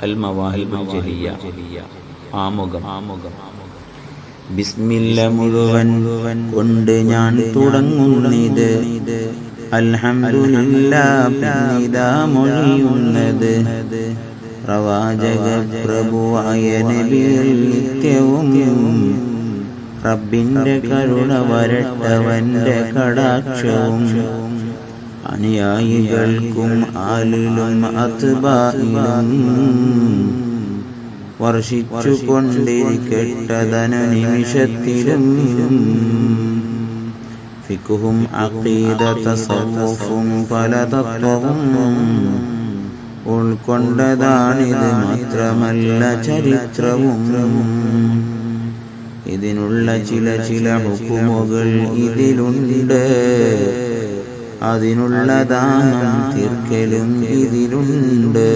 അൽ മവാഹിബുൽ ജലിയ ആമുഖം. ബിസ്മില്ല മുഴുവൻ കൊണ്ട് ഞാൻ തുടങ്ങുന്നിത്, അൽഹംദുലില്ലാഹ് പിന്നിതാ മൊഴിയുന്നത്. പ്രവാചക പ്രഭുവായ നബിയിൽ നിത്യവും റബ്ബിന്റെ കരുണ വരട്ടവന്റെ കടാക്ഷവും അനുയായികൾക്കും ആലിലും അത്ബായിലും വർഷിച്ചു കൊണ്ടിരിക്കട്ടതനു നിമിഷത്തിലും. ഫിഖ്ഹും അഖീദ തസവ്വുഫും പല തത്വവും ഉൾക്കൊണ്ടതാണിത്, മാത്രമല്ല ചരിത്രവും. ഇതിനുള്ള ചില ഹുക്കുമുകൾ ഇതിലുണ്ട്, അതിനുള്ള ദാനം തീർക്കലും ഇതിലുണ്ട്.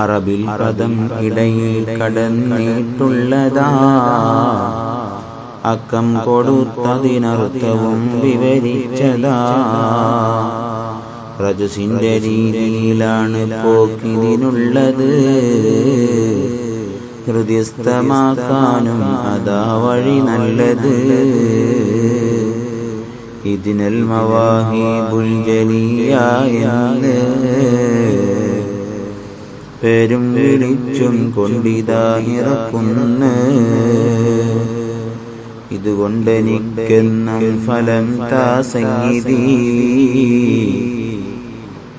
അറബിൽ പദം ഇടയിൽ കടന്നിട്ടുള്ളതാ, അക്കം കൊടുത്തതിനർത്ഥവും വിവരിച്ചതാ. റജസിന്റെ രീതിയിലാണ് പോക്കിതിനുള്ളത്, ഹൃദയസ്ഥമാക്കാനും അതാ വഴി നല്ലത്. ഇതിനൽ മവാഹിബുൽ ജലിയ എന്ന് പേരും വിളിച്ചും കൊണ്ടിതാ ഇറക്കുന്നു. ഇതുകൊണ്ടെനിക്കെന്നും ഫലം താ സംഗീതി,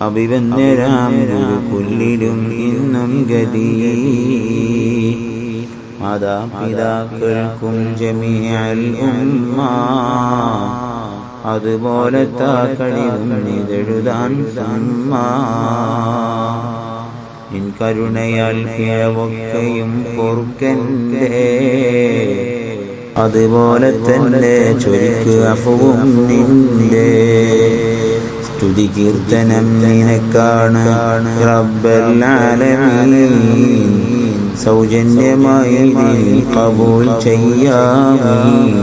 അഭിവന്യരാം ഗുരുകുല്ലിലും ഇന്നും ഗതി. മാതാപിതാക്കൾക്കും ജമീഅൽ ഉമ്മ അതുപോലെ താക്കഴിവും ഇതെഴുതാൻ സമ്മ. നിൻ കരുണയാൽ പിഴവൊക്കെയും പൊറുക്കന്റെ, അതുപോലെ തന്നെ ചൊരിക്കുക അഫവും നിന്റെ. സ്തുതി കീർത്തനം നിനക്കാണ് റബ്ബൽ ആലമീൻ, സൗജന്യമായി കബൂൽ ചെയ്യാമീൻ.